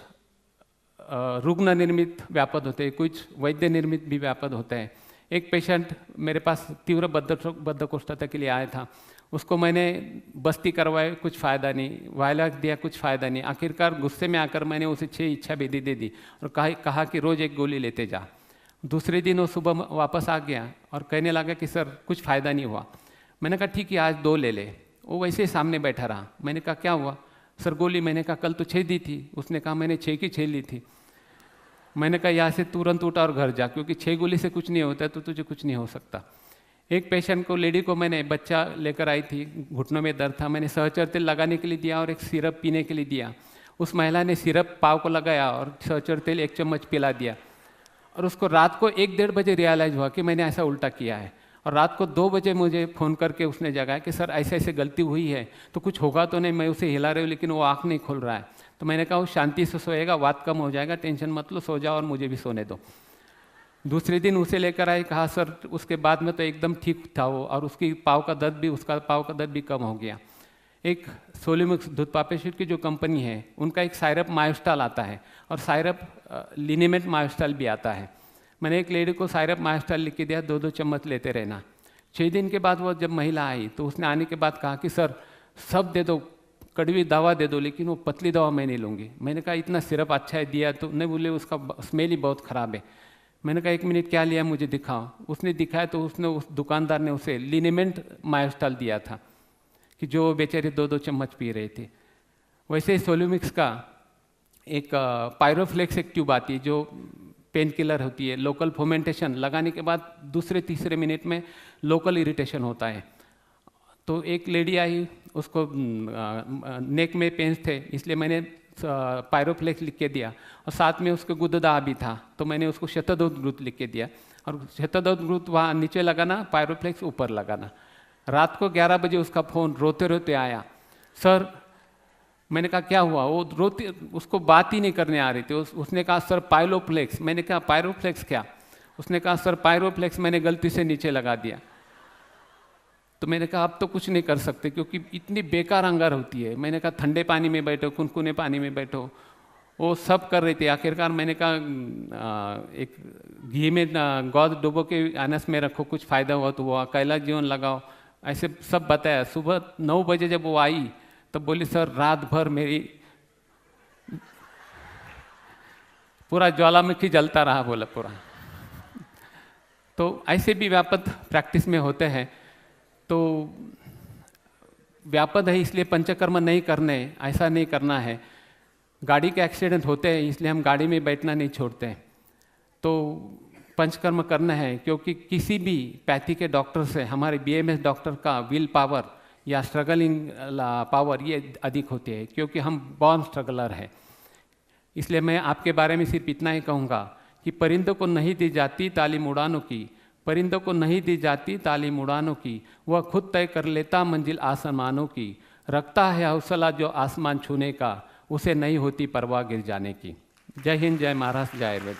रुग्ण निर्मित व्यापद होते हैं, कुछ वैद्य निर्मित भी व्यापद होते हैं। एक पेशेंट मेरे पास तीव्र बद्धकोष्ठता के लिए आया था, उसको मैंने बस्ती करवाए, कुछ फ़ायदा नहीं, वायलाक दिया, कुछ फ़ायदा नहीं। आखिरकार गुस्से में आकर मैंने उसे 6 इच्छा भेदी दे दी और कहा कि रोज़ एक गोली लेते जा। दूसरे दिन वो सुबह वापस आ गया और कहने लगा कि सर कुछ फ़ायदा नहीं हुआ। मैंने कहा ठीक है आज 2 ले ले। वो वैसे ही सामने बैठा रहा। मैंने कहा क्या हुआ सर? गोली। मैंने कहा कल तो 6 दी थी। उसने कहा मैंने 6 की 6 ली थी। मैंने कहा यहाँ से तुरंत उठा और घर जा, क्योंकि 6 गोली से कुछ नहीं होता तो तुझे कुछ नहीं हो सकता। एक पेशेंट को, लेडी को मैंने, बच्चा लेकर आई थी, घुटनों में दर्द था, मैंने सहचर तेल लगाने के लिए दिया और एक सिरप पीने के लिए दिया। उस महिला ने सिरप पाव को लगाया और सहचर तेल 1 चम्मच पिला दिया, और उसको रात को 1-1:30 बजे रियलाइज़ हुआ कि मैंने ऐसा उल्टा किया है। और रात को 2 बजे मुझे फ़ोन करके उसने जगाया कि सर ऐसे ऐसे गलती हुई है, तो कुछ होगा तो नहीं? मैं उसे हिला रही हूँ लेकिन वो आँख नहीं खोल रहा है। तो मैंने कहा वो शांति से सोएगा, वात कम हो जाएगा, टेंशन मत लो, सो जाओ और मुझे भी सोने दो। दूसरे दिन उसे लेकर आई, कहा सर उसके बाद में तो एकदम ठीक था वो, और उसका पाँव का दर्द भी कम हो गया। एक सोलिमिक्स धुतपापेश्वर की जो कंपनी है उनका एक सायरप मायोस्टाल आता है और सायरप लिनीमेंट मायोस्टाल भी आता है। मैंने एक लेडी को सायरप मायोस्टाल लिख के दिया, 2-2 चम्मच लेते रहना। 6 दिन के बाद वो जब महिला आई तो उसने आने के बाद कहा कि सर सब दे दो, कड़वी दवा दे दो, लेकिन वो पतली दवा मैं नहीं लूँगी। मैंने कहा इतना सिरप अच्छा है दिया तो नहीं, बोले उसका स्मेल ही बहुत ख़राब है। मैंने कहा 1 मिनट क्या लिया मुझे दिखाओ। उसने दिखाया तो उस दुकानदार ने उसे लिनीमेंट मायोस्टाल दिया था कि जो बेचारे 2-2 चम्मच पी रहे थे। वैसे ही सोल्यूमिक्स का एक पायरोफ्लेक्स एक ट्यूब आती है जो पेन किलर होती है। लोकल फोमेंटेशन लगाने के बाद 2-3 मिनट में लोकल इरिटेशन होता है। तो एक लेडी आई, उसको नेक में पेन्स थे, इसलिए मैंने पायरोफ्लेक्स लिख के दिया और साथ में उसके गुददा भी था, तो मैंने उसको शतदोद्रुत लिख के दिया और शतदोद्रुत वहाँ नीचे लगाना, पायरोफ्लेक्स ऊपर लगाना। रात को 11 बजे उसका फ़ोन रोते रोते आया, सर। मैंने कहा क्या हुआ? वो रोते, उसको बात ही नहीं करने आ रही थी। उसने कहा सर पायरोफ्लेक्स। मैंने कहा पायरोफ्लेक्स क्या? उसने कहा सर पायरोफ्लेक्स मैंने गलती से नीचे लगा दिया। तो मैंने कहा अब तो कुछ नहीं कर सकते क्योंकि इतनी बेकार अंगार होती है। मैंने कहा ठंडे पानी में बैठो, कुनकुने पानी में बैठो, वो सब कर रही थी। आखिरकार मैंने कहा एक घी में गौद डुबो के अनस में रखो, कुछ फ़ायदा हुआ तो वो कैलाश जीवन लगाओ, ऐसे सब बताया। सुबह 9 बजे जब वो आई तब बोली सर रात भर मेरी पूरा ज्वालामुखी जलता रहा, बोला पूरा। तो ऐसे भी व्यापद प्रैक्टिस में होते हैं। तो व्यापद है इसलिए पंचकर्म नहीं करने, ऐसा नहीं करना है। गाड़ी के एक्सीडेंट होते हैं इसलिए हम गाड़ी में बैठना नहीं छोड़ते। तो पंचकर्म करना है क्योंकि किसी भी पैथी के डॉक्टर से हमारे बीएमएस डॉक्टर का विल पावर या स्ट्रगलिंग पावर ये अधिक होती है क्योंकि हम बॉर्न स्ट्रगलर हैं। इसलिए मैं आपके बारे में सिर्फ इतना ही कहूँगा कि परिंदों को नहीं दी जाती तालीम उड़ानों की, परिंदों को नहीं दी जाती तालीम उड़ानों की, वह खुद तय कर लेता मंजिल आसमानों की, रखता है हौसला जो आसमान छूने का, उसे नहीं होती परवाह गिर जाने की। जय हिंद, जय महाराष्ट्र, जय आयुर्वेद।